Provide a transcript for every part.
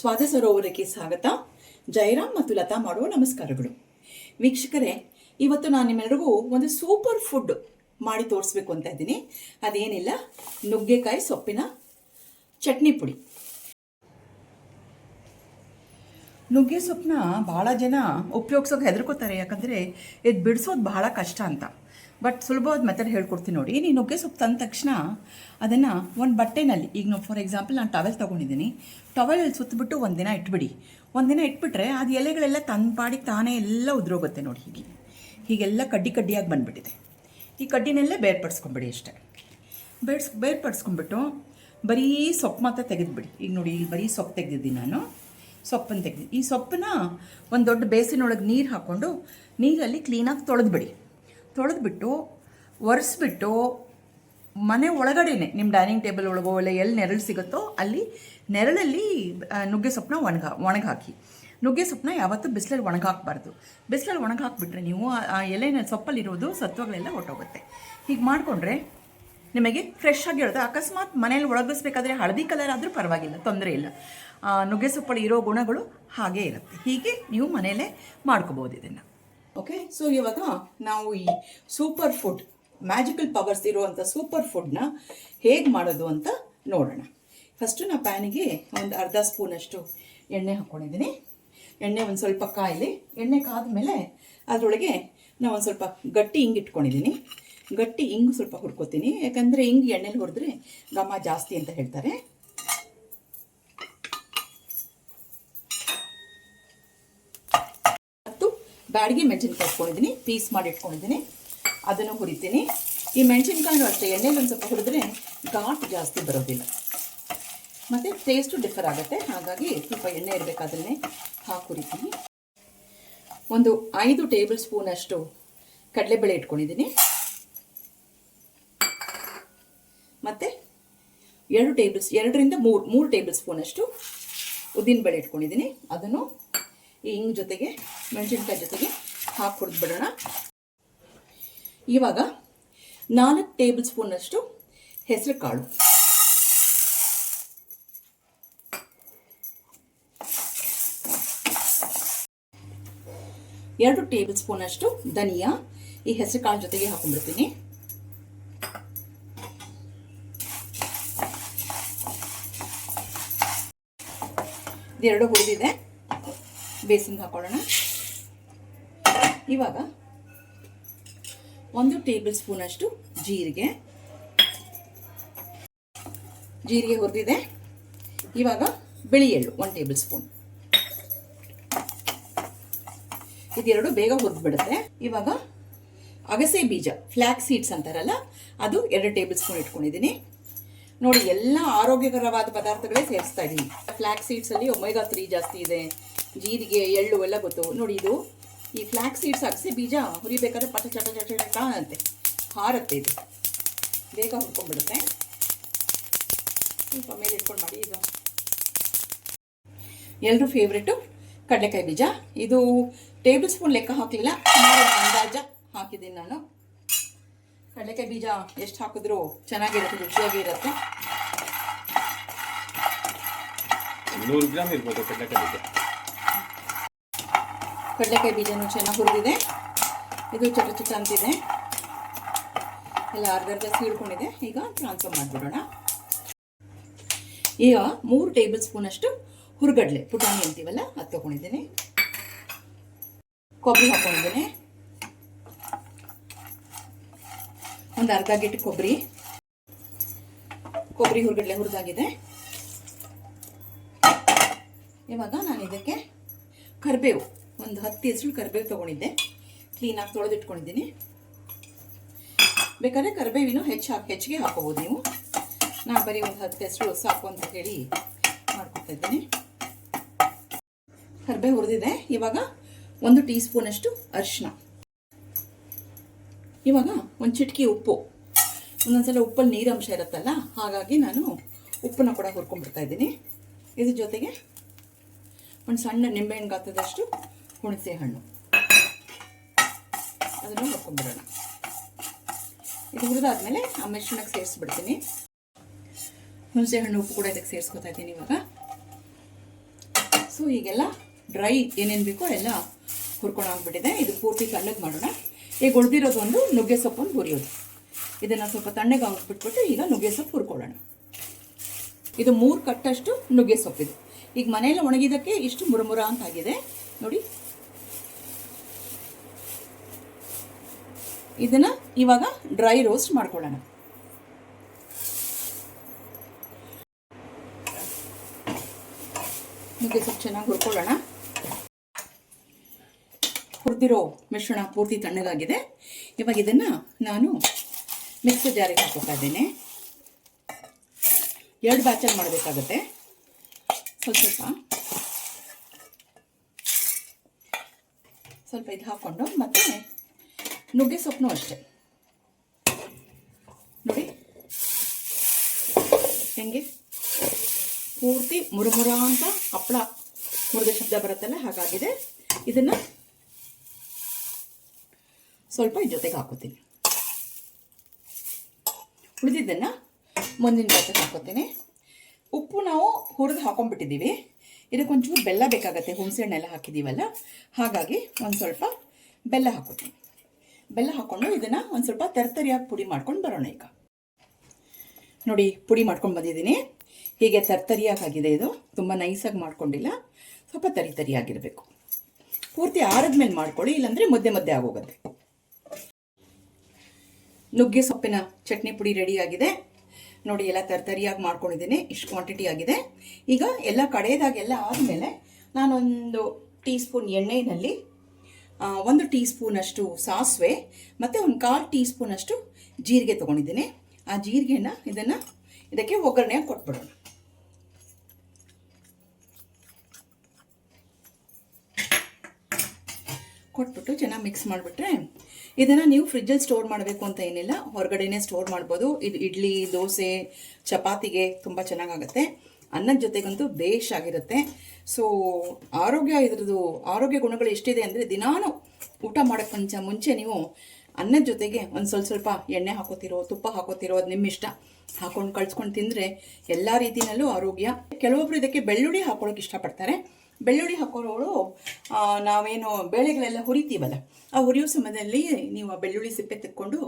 ಸ್ವಾದ ಸರೋವರಕ್ಕೆ ಸ್ವಾಗತ. ಜಯರಾಮ್ ಮತ್ತು ಲತಾ ಮಾಡುವ ನಮಸ್ಕಾರಗಳು. ವೀಕ್ಷಕರೇ, ಇವತ್ತು ನಾನು ನಿಮ್ಮೆಲ್ಲರಿಗೂ ಒಂದು ಸೂಪರ್ ಫುಡ್ ಮಾಡಿ ತೋರಿಸ್ಬೇಕು ಅಂತ ಇದ್ದೀನಿ. ಅದೇನಿಲ್ಲ, ನುಗ್ಗೆಕಾಯಿ ಸೊಪ್ಪಿನ ಚಟ್ನಿ ಪುಡಿ. ನುಗ್ಗೆ ಸೊಪ್ಪನ್ನ ಭಾಳ ಜನ ಉಪಯೋಗಿಸೋಕೆ ಹೆದರ್ಕೋತಾರೆ, ಯಾಕಂದರೆ ಇದು ಬಿಡಿಸೋದು ಬಹಳ ಕಷ್ಟ ಅಂತ. ಬಟ್ ಸುಲಭವಾದ ಮೆಥಡ್ ಹೇಳ್ಕೊಡ್ತೀನಿ ನೋಡಿ. ನೀವು ನುಗ್ಗೆ ಸೊಪ್ಪು ತಂದ ತಕ್ಷಣ ಅದನ್ನು ಒಂದು ಬಟ್ಟೆನಲ್ಲಿ, ಈಗ ಫಾರ್ ಎಕ್ಸಾಂಪಲ್ ನಾನು ಟವೆಲ್ ತೊಗೊಂಡಿದ್ದೀನಿ, ಟವೆಲಲ್ಲಿ ಸುತ್ತಬಿಟ್ಟು ಒಂದಿನ ಇಟ್ಬಿಡಿ. ಒಂದಿನ ಇಟ್ಬಿಟ್ರೆ ಅದು ಎಲೆಗಳೆಲ್ಲ ತನ್ನ ಪಾಡಿಗೆ ತಾನೇ ಎಲ್ಲ ಉದುರೋಗುತ್ತೆ ನೋಡಿ. ಹೀಗೆಲ್ಲ ಕಡ್ಡಿ ಕಡ್ಡಿಯಾಗಿ ಬಂದುಬಿಟ್ಟಿದೆ. ಈ ಕಡ್ಡಿನೆಲ್ಲ ಬೇರ್ಪಡಿಸ್ಕೊಂಬಿಡಿ ಅಷ್ಟೇ. ಬೇರ್ಪಡಿಸ್ಕೊಂಬಿಟ್ಟು ಬರೀ ಸೊಪ್ಪು ಮಾತ್ರ ತೆಗೆದುಬಿಡಿ. ಈಗ ನೋಡಿ, ಇಲ್ಲಿ ಬರೀ ಸೊಪ್ಪು ತೆಗೆದಿದ್ದೀನಿ ನಾನು. ಸೊಪ್ಪನ್ನು ತೆಗೆದು ಈ ಸೊಪ್ಪನ್ನ ಒಂದು ದೊಡ್ಡ ಬೇಸಿನೊಳಗೆ ನೀರು ಹಾಕ್ಕೊಂಡು ನೀರಲ್ಲಿ ಕ್ಲೀನಾಗಿ ತೊಳೆದ್ಬಿಟ್ಟು ಒರೆಸ್ಬಿಟ್ಟು ಮನೆ ಒಳಗಡೆನೆ ನಿಮ್ಮ ಡೈನಿಂಗ್ ಟೇಬಲ್ ಒಳಗೋ ಇಲ್ಲ ಎಲ್ಲಿ ನೆರಳು ಸಿಗುತ್ತೋ ಅಲ್ಲಿ ನೆರಳಲ್ಲಿ ನುಗ್ಗೆ ಸೊಪ್ಪನ್ನ ಒಣಗಾಕಿ. ನುಗ್ಗೆ ಸೊಪ್ಪನ್ನ ಯಾವತ್ತೂ ಬಿಸಿಲಲ್ಲಿ ಒಣಗಾಕಬಾರ್ದು. ಬಿಸಿಲಲ್ಲಿ ಒಣಗಾಕ್ಬಿಟ್ರೆ ನೀವು ಆ ಎಲೆನ ಸೊಪ್ಪಲ್ಲಿರೋದು ಸತ್ವಗಳೆಲ್ಲ ಹೊರಟೋಗುತ್ತೆ. ಹೀಗೆ ಮಾಡಿಕೊಂಡ್ರೆ ನಿಮಗೆ ಫ್ರೆಶ್ ಆಗಿ ಇರುತ್ತೆ. ಅಕಸ್ಮಾತ್ ಮನೇಲಿ ಒಣಗಿಸ್ಬೇಕಾದ್ರೆ ಹಳದಿ ಕಲರ್ ಆದರೂ ಪರವಾಗಿಲ್ಲ, ತೊಂದರೆ ಇಲ್ಲ. ನುಗ್ಗೆ ಸೊಪ್ಪಲ್ಲಿ ಇರೋ ಗುಣಗಳು ಹಾಗೇ ಇರುತ್ತೆ. ಹೀಗೆ ನೀವು ಮನೆಯಲ್ಲೇ ಮಾಡ್ಕೋಬೋದು ಇದನ್ನು. ಓಕೆ, ಸೊ ಇವಾಗ ನಾವು ಈ ಸೂಪರ್ ಫುಡ್, ಮ್ಯಾಜಿಕಲ್ ಪವರ್ಸ್ ಇರುವಂಥ ಸೂಪರ್ ಫುಡ್ನ ಹೇಗೆ ಮಾಡೋದು ಅಂತ ನೋಡೋಣ. ಫಸ್ಟು ನಾನು ಪ್ಯಾನಿಗೆ ಒಂದು ಅರ್ಧ ಸ್ಪೂನಷ್ಟು ಎಣ್ಣೆ ಹಾಕ್ಕೊಂಡಿದ್ದೀನಿ. ಎಣ್ಣೆ ಒಂದು ಸ್ವಲ್ಪ ಕಾಯಿಲಿ. ಎಣ್ಣೆ ಕಾದ ಮೇಲೆ ಅದರೊಳಗೆ ನಾನು ಒಂದು ಸ್ವಲ್ಪ ಗಟ್ಟಿ ಹಿಂಗೆ ಇಟ್ಕೊಂಡಿದ್ದೀನಿ. ಗಟ್ಟಿ ಹಿಂಗು ಸ್ವಲ್ಪ ಹುರ್ಕೋತೀನಿ, ಯಾಕಂದರೆ ಹಿಂಗೆ ಎಣ್ಣೆಲಿ ಹುರಿದ್ರೆ ಘಮ ಜಾಸ್ತಿ ಅಂತ ಹೇಳ್ತಾರೆ. ಬ್ಯಾಡಿಗೆ ಮೆಣಸಿನ್ಕಾಯಿ ಇಟ್ಕೊಂಡಿದ್ದೀನಿ, ಪೀಸ್ ಮಾಡಿ ಇಟ್ಕೊಂಡಿದ್ದೀನಿ, ಅದನ್ನು ಹುರಿತೀನಿ. ಈ ಮೆಣಸಿನ್ಕಾಯಿನೂ ಅಷ್ಟೇ ಎಣ್ಣೆಲಿ ಒಂದು ಸ್ವಲ್ಪ ಹುರಿದ್ರೆ ಘಾಟ್ ಜಾಸ್ತಿ ಬರೋದಿಲ್ಲ ಮತ್ತು ಟೇಸ್ಟು ಡಿಫರ್ ಆಗುತ್ತೆ. ಹಾಗಾಗಿ ಸ್ವಲ್ಪ ಎಣ್ಣೆ ಇರಬೇಕಾದ್ರೆ ಹಾಕಿ ಹುರಿತೀನಿ. ಒಂದು 5 ಟೇಬಲ್ ಸ್ಪೂನಷ್ಟು ಕಡಲೆಬೇಳೆ ಇಟ್ಕೊಂಡಿದ್ದೀನಿ ಮತ್ತು 2ರಿಂದ 3 ಟೇಬಲ್ ಸ್ಪೂನಷ್ಟು ಉದ್ದಿನಬೇಳೆ ಇಟ್ಕೊಂಡಿದ್ದೀನಿ. ಅದನ್ನು ಈ ಹಿಂಗ್ ಜೊತೆಗೆ ಮೆಣಸಿನ್ಕಾಯಿ ಜೊತೆಗೆ ಹಾಕಿ ಹುರಿದ್ಬಿಡೋಣ. ಇವಾಗ 4 ಟೇಬಲ್ ಸ್ಪೂನಷ್ಟು ಹೆಸರು ಕಾಳು, 2 ಟೇಬಲ್ ಸ್ಪೂನಷ್ಟು ಧನಿಯಾ ಈ ಹೆಸರು ಕಾಳು ಜೊತೆಗೆ ಹಾಕೊಂಡ್ಬಿಡ್ತೀನಿ. ಇದೆರಡು ಹುರಿದಿದೆ, ಬೇಸಿನ್ಗೆ ಹಾಕೊಳ್ಳೋಣ. ಇವಾಗ 1 ಟೇಬಲ್ ಸ್ಪೂನಷ್ಟು ಜೀರಿಗೆ ಹುರಿದಿದೆ. ಇವಾಗ ಬಿಳಿ ಎಳ್ಳು 1 ಟೇಬಲ್ ಸ್ಪೂನ್. ಇದೆರಡು ಬೇಗ ಹುರಿದ್ಬಿಡುತ್ತೆ. ಇವಾಗ ಅಗಸೆ ಬೀಜ, ಫ್ಲ್ಯಾಕ್ಸ್ ಸೀಡ್ಸ್ ಅಂತಾರಲ್ಲ, ಅದು 2 ಟೇಬಲ್ ಸ್ಪೂನ್ ಇಟ್ಕೊಂಡಿದ್ದೀನಿ. ನೋಡಿ, ಎಲ್ಲ ಆರೋಗ್ಯಕರವಾದ ಪದಾರ್ಥಗಳೇ ಸೇರಿಸ್ತಾ ಇದ್ದೀನಿ. ಫ್ಲ್ಯಾಕ್ಸ್ ಸೀಡ್ಸಲ್ಲಿ ಒಮೆಗಾ 3 ಜಾಸ್ತಿ ಇದೆ. ಜೀರಿಗೆ, ಎಳ್ಳು ಎಲ್ಲ ಗೊತ್ತು ನೋಡಿ. ಇದು ಈ ಫ್ಲ್ಯಾಕ್ಸ್ ಸೀಡ್ಸ್ ಅಗಸೆ ಬೀಜ ಹುರಿಬೇಕಾದ್ರೆ ಪಟ ಚಟ ಚಟ ಚಟ ಅಂತೆ ಹಾರತ್ತೆ. ಇದು ಬೇಗ ಹುರ್ಕೊಂಡ್ಬಿಡುತ್ತೆ. ಸ್ವಲ್ಪ ಮೇಲೆ ಇಟ್ಕೊಂಡು ಮಾಡಿ. ಇದು ಎಲ್ಲರೂ ಫೇವ್ರೇಟು ಕಡಲೆಕಾಯಿ ಬೀಜ. ಇದು ಟೇಬಲ್ ಸ್ಪೂನ್ ಲೆಕ್ಕ ಹಾಕಲಿಲ್ಲ, ಅಂದಾಜ ಹಾಕಿದ್ದೀನಿ ನಾನು. ಕಡಲೆಕಾಯಿ ಬೀಜ ಎಷ್ಟು ಹಾಕಿದ್ರೂ ಚೆನ್ನಾಗಿರುತ್ತೆ, ರುಚಿಯಾಗಿ ಇರುತ್ತೆ. 100 ಗ್ರಾಮ್ ಇರ್ಬೋದು ಕಡಲೆಕಾಯಿ ಬೀಜನೂ ಚೆನ್ನಾಗಿ ಹುರಿದಿದೆ. ಇದು ಚಟ ಚಟ ಅಂತಿದೆ, ಎಲ್ಲ ಅರ್ಧ ಸೀಳ್ಕೊಂಡಿದೆ. ಈಗ ಟ್ರಾನ್ಸ್ಫರ್ ಮಾಡಿಬಿಡೋಣ. ಈಗ 3 ಟೇಬಲ್ ಸ್ಪೂನಷ್ಟು ಹುರುಗಡ್ಲೆ, ಪುಟಾಣಿ ಅಂತೀವಲ್ಲ, ಅದು ತೊಗೊಂಡಿದ್ದೀನಿ. ಕೊಬ್ಬರಿ ಹಾಕೊಂಡಿದ್ದೀನಿ, ಒಂದು ಅರ್ಧ ಗಿಟ್ಟು ಕೊಬ್ಬರಿ ಹುರುಗಡ್ಲೆ ಹುರಿದಾಗಿದೆ. ಇವಾಗ ನಾನು ಇದಕ್ಕೆ ಕರಿಬೇವು, ಒಂದು 10 ಹೆಸರು ಕರಿಬೇವು ತೊಗೊಂಡಿದ್ದೆ, ಕ್ಲೀನಾಗಿ ತೊಳೆದಿಟ್ಕೊಂಡಿದ್ದೀನಿ. ಬೇಕಾದ್ರೆ ಕರಿಬೇವಿನೂ ಹೆಚ್ಚಿಗೆ ಹಾಕೋಬೋದು ನೀವು. ನಾನು ಬರೀ ಒಂದು 10 ಹೆಸರು ಸಾಕು ಅಂತ ಹೇಳಿ ಮಾಡ್ಕೊತಾ ಇದ್ದೀನಿ. ಕರಿಬೇವು ಹುರಿದಿದೆ. ಇವಾಗ 1 ಟೀ ಸ್ಪೂನಷ್ಟು ಅರಿಶಿನ, ಇವಾಗ ಒಂದು ಚಿಟಿಕೆ ಉಪ್ಪು. ಒಂದೊಂದ್ಸಲ ಉಪ್ಪಲ್ಲಿ ನೀರಂಶ ಇರುತ್ತಲ್ಲ, ಹಾಗಾಗಿ ನಾನು ಉಪ್ಪನ್ನು ಕೂಡ ಹುರ್ಕೊಂಡ್ಬಿಡ್ತಾ ಇದ್ದೀನಿ. ಇದ್ರ ಜೊತೆಗೆ ಒಂದು ಸಣ್ಣ ನಿಂಬೆಹಣ್ಣು ಗಾತ್ರದಷ್ಟು ಹುಣಸೆ ಹಣ್ಣು, ಅದನ್ನು ಹುರ್ಕೊಂಡ್ಬಿಡೋಣ. ಇದು ಹುರಿದಾದ್ಮೇಲೆ ಆ ಮಿಶ್ರಣಕ್ಕೆ ಸೇರಿಸ್ಬಿಡ್ತೀನಿ. ಹುಣಸೆ ಹಣ್ಣು, ಉಪ್ಪು ಕೂಡ ಇದಕ್ಕೆ ಸೇರಿಸ್ಕೊತಾ ಇದ್ದೀನಿ. ಇವಾಗ ಸೊ ಈಗೆಲ್ಲ ಡ್ರೈ ಏನೇನು ಬೇಕೋ ಎಲ್ಲ ಹುರ್ಕೊಂಡಾಗ್ಬಿಟ್ಟಿದೆ. ಇದು ಪೂರ್ತಿ ತಣ್ಣಗೆ ಮಾಡೋಣ. ಈಗ ಉಳಿದಿರೋದು ಒಂದು ನುಗ್ಗೆ ಸೊಪ್ಪನ್ನು ಹುರಿಯೋದು. ಇದನ್ನು ಸ್ವಲ್ಪ ತಣ್ಣಗೆ ಬಿಟ್ಬಿಟ್ಟು ಈಗ ನುಗ್ಗೆ ಸೊಪ್ಪು ಹುರ್ಕೊಳ್ಳೋಣ. ಇದು 3 ಕಟ್ಟಷ್ಟು ನುಗ್ಗೆ ಸೊಪ್ಪಿದು. ಈಗ ಮನೆಯಲ್ಲಿ ಒಣಗಿದ್ದಕ್ಕೆ ಇಷ್ಟು ಮುರುಮುರ ಅಂತ ಆಗಿದೆ ನೋಡಿ. ಇದನ್ನು ಇವಾಗ ಡ್ರೈ ರೋಸ್ಟ್ ಮಾಡ್ಕೊಳ್ಳೋಣ. ನುಗ್ಗೆ ಸೊಪ್ಪು ಚೆನ್ನಾಗಿ ಹುರ್ಕೊಳ್ಳೋಣ. ಹುರಿದಿರೋ ಮಿಶ್ರಣ ಪೂರ್ತಿ ತಣ್ಣಗಾಗಿದೆ. ಇವಾಗ ಇದನ್ನು ನಾನು ಮಿಕ್ಸರ್ ಜಾರಿಗೆ ಹಾಕೋತಾ ಇದ್ದೇನೆ. 2 ಬ್ಯಾಚಲ್ಲಿ ಮಾಡಬೇಕಾಗತ್ತೆ. ಸ್ವಲ್ಪ ಇದು ಹಾಕ್ಕೊಂಡು ಮತ್ತು ನುಗ್ಗೆ ಸೊಪ್ಪು ಅಷ್ಟೆ ನೋಡಿ ಹೆಂಗೆ ಪೂರ್ತಿ ಮುರುಮುರ ಅಂತ ಹಪ್ಪಳ ಮುರಿದ ಶಬ್ದ ಬರುತ್ತಲ್ಲ ಹಾಗಾಗಿದೆ. ಇದನ್ನು ಸ್ವಲ್ಪ ಜೊತೆಗೆ ಹಾಕೋತೀನಿ. ಉಳಿದಿದ್ದನ್ನು ಮುಂದಿನ ಬ್ಯಾಚಿಗೆ ಹಾಕೋತೀನಿ. ಉಪ್ಪು ನಾವು ಹುರಿದು ಹಾಕೊಂಡ್ಬಿಟ್ಟಿದ್ದೀವಿ. ಇದಕ್ಕೊಂಚೂರು ಬೆಲ್ಲ ಬೇಕಾಗತ್ತೆ, ಹುಣಸೆಹಣ್ಣೆಲ್ಲ ಹಾಕಿದ್ದೀವಲ್ಲ, ಹಾಗಾಗಿ ಒಂದು ಸ್ವಲ್ಪ ಬೆಲ್ಲ ಹಾಕೋತೀನಿ. ಬೆಲ್ಲ ಹಾಕ್ಕೊಂಡು ಇದನ್ನು ಒಂದು ಸ್ವಲ್ಪ ತರ್ತರಿಯಾಗಿ ಪುಡಿ ಮಾಡ್ಕೊಂಡು ಬರೋಣ. ಈಗ ನೋಡಿ ಪುಡಿ ಮಾಡ್ಕೊಂಡು ಬಂದಿದ್ದೀನಿ. ಹೀಗೆ ತರ್ತರಿಯಾಗಿದೆ. ಇದು ತುಂಬ ನೈಸಾಗಿ ಮಾಡ್ಕೊಂಡಿಲ್ಲ, ಸ್ವಲ್ಪ ತರಿಯಾಗಿರಬೇಕು. ಪೂರ್ತಿ ಆರಿದ್ಮೇಲೆ ಮಾಡ್ಕೊಳ್ಳಿ, ಇಲ್ಲಾಂದರೆ ಮುದ್ದೆ ಆಗೋಗುತ್ತೆ. ನುಗ್ಗೆ ಸೊಪ್ಪಿನ ಚಟ್ನಿ ಪುಡಿ ರೆಡಿಯಾಗಿದೆ ನೋಡಿ. ಎಲ್ಲ ತರ್ತರಿಯಾಗಿ ಮಾಡ್ಕೊಂಡಿದ್ದೀನಿ. ಇಷ್ಟು ಕ್ವಾಂಟಿಟಿ ಆಗಿದೆ. ಈಗ ಎಲ್ಲ ಕಡೆಯದಾಗೆಲ್ಲ ಆದಮೇಲೆ ನಾನೊಂದು ಟೀ ಸ್ಪೂನ್ ಎಣ್ಣೆಯಲ್ಲಿ 1 ಟೀ ಸ್ಪೂನಷ್ಟು ಸಾಸಿವೆ ಮತ್ತು ಒಂದು 1/4 ಟೀ ಸ್ಪೂನಷ್ಟು ಜೀರಿಗೆ ತೊಗೊಂಡಿದ್ದೀನಿ. ಆ ಜೀರಿಗೆನ ಇದಕ್ಕೆ ಒಗ್ಗರಣೆ ಕೊಟ್ಬಿಡೋಣ. ಕೊಟ್ಬಿಟ್ಟು ಚೆನ್ನಾಗಿ ಮಿಕ್ಸ್ ಮಾಡಿಬಿಟ್ರೆ ಇದನ್ನು ನೀವು ಫ್ರಿಜ್ಜಲ್ಲಿ ಸ್ಟೋರ್ ಮಾಡಬೇಕು ಅಂತ ಏನಿಲ್ಲ, ಹೊರಗಡೆನೇ ಸ್ಟೋರ್ ಮಾಡ್ಬೋದು. ಇದು ಇಡ್ಲಿ, ದೋಸೆ, ಚಪಾತಿಗೆ ತುಂಬ ಚೆನ್ನಾಗಾಗುತ್ತೆ. ಅನ್ನದ ಜೊತೆಗಂತೂ ಬೇಷ್ ಆಗಿರುತ್ತೆ. ಸೊ ಇದ್ರದ್ದು ಆರೋಗ್ಯ ಗುಣಗಳು ಎಷ್ಟಿದೆ ಅಂದರೆ, ದಿನಾನು ಊಟ ಮಾಡೋಕ್ಕೆ ಮುಂಚೆ ನೀವು ಅನ್ನದ ಜೊತೆಗೆ ಒಂದು ಸ್ವಲ್ಪ ಎಣ್ಣೆ ಹಾಕೋತಿರೋ, ತುಪ್ಪ ಹಾಕೋತಿರೋ, ಅದು ನಿಮ್ಮ ಇಷ್ಟ, ಹಾಕೊಂಡು ಕಳ್ಸ್ಕೊಂಡು ತಿಂದರೆ ಎಲ್ಲ ರೀತಿಯಲ್ಲೂ ಆರೋಗ್ಯ. ಕೆಲವೊಬ್ರು ಇದಕ್ಕೆ ಬೆಳ್ಳುಳ್ಳಿ ಹಾಕೊಳ್ಳೋಕೆ ಇಷ್ಟಪಡ್ತಾರೆ. ಬೆಳ್ಳುಳ್ಳಿ ಹಾಕೋರು ನಾವೇನು ಬೇಳೆಗಳೆಲ್ಲ ಹುರಿತೀವಲ್ಲ, ಆ ಹುರಿಯೋ ಸಮಯದಲ್ಲಿ ನೀವು ಆ ಬೆಳ್ಳುಳ್ಳಿ ಸಿಪ್ಪೆ ತೆಕ್ಕೊಂಡು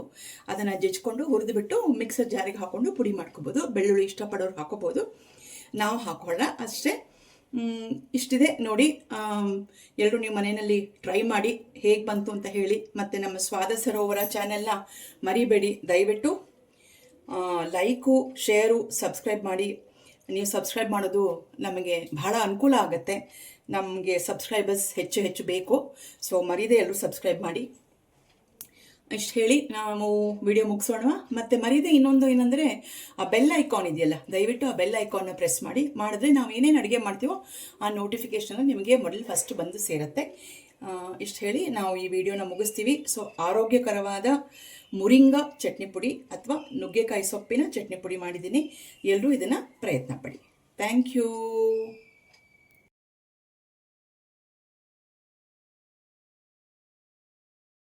ಅದನ್ನು ಜಜ್ಕೊಂಡು ಹುರಿದುಬಿಟ್ಟು ಮಿಕ್ಸರ್ ಜಾರಿಗೆ ಹಾಕ್ಕೊಂಡು ಪುಡಿ ಮಾಡ್ಕೋಬೋದು. ಬೆಳ್ಳುಳ್ಳಿ ಇಷ್ಟಪಡೋರು ಹಾಕೋಬೋದು, ನಾವು ಹಾಕೊಳ್ಳ ಅಷ್ಟೇ. ಇಷ್ಟಿದೆ ನೋಡಿ. ಎಲ್ಲರೂ ನೀವು ಮನೆಯಲ್ಲಿ ಟ್ರೈ ಮಾಡಿ ಹೇಗೆ ಬಂತು ಅಂತ ಹೇಳಿ. ಮತ್ತು ನಮ್ಮ ಸ್ವಾದ ಸರೋವರ ಚಾನೆಲ್ನ ಮರಿಬೇಡಿ, ದಯವಿಟ್ಟು ಲೈಕು, ಶೇರು, ಸಬ್ಸ್ಕ್ರೈಬ್ ಮಾಡಿ. ನೀವು ಸಬ್ಸ್ಕ್ರೈಬ್ ಮಾಡೋದು ನಮಗೆ ಬಹಳ ಅನುಕೂಲ ಆಗುತ್ತೆ. ನಮಗೆ ಸಬ್ಸ್ಕ್ರೈಬರ್ಸ್ ಹೆಚ್ಚು ಬೇಕು. ಸೊ ಮರೀದೆ ಎಲ್ಲರೂ ಸಬ್ಸ್ಕ್ರೈಬ್ ಮಾಡಿ. ಇಷ್ಟು ಹೇಳಿ ನಾವು ವಿಡಿಯೋ ಮುಗಿಸೋಣ. ಮತ್ತು ಮರೀದೆ ಇನ್ನೊಂದು ಏನಂದರೆ, ಆ ಬೆಲ್ ಐಕಾನ್ ಇದೆಯಲ್ಲ, ದಯವಿಟ್ಟು ಆ ಬೆಲ್ ಐಕಾನ್ನ ಪ್ರೆಸ್ ಮಾಡಿದ್ರೆ ನಾವು ಏನೇನು ಅಡುಗೆ ಮಾಡ್ತೀವೋ ಆ ನೋಟಿಫಿಕೇಷನ್ ನಿಮಗೆ ಮೊದಲು ಫಸ್ಟ್ ಬಂದು ಸೇರುತ್ತೆ. ಇಷ್ಟು ಹೇಳಿ ನಾವು ಈ ವಿಡಿಯೋನ ಮುಗಿಸ್ತೀವಿ. ಸೊ ಆರೋಗ್ಯಕರವಾದ ಮುರಿಂಗ ಚಟ್ನಿ ಪುಡಿ ಅಥವಾ ನುಗ್ಗೆಕಾಯಿ ಸೊಪ್ಪಿನ ಚಟ್ನಿ ಪುಡಿ ಮಾಡಿದ್ದೀನಿ. ಎಲ್ಲರೂ ಇದನ್ನು ಪ್ರಯತ್ನ ಪಡಿ. Thank you.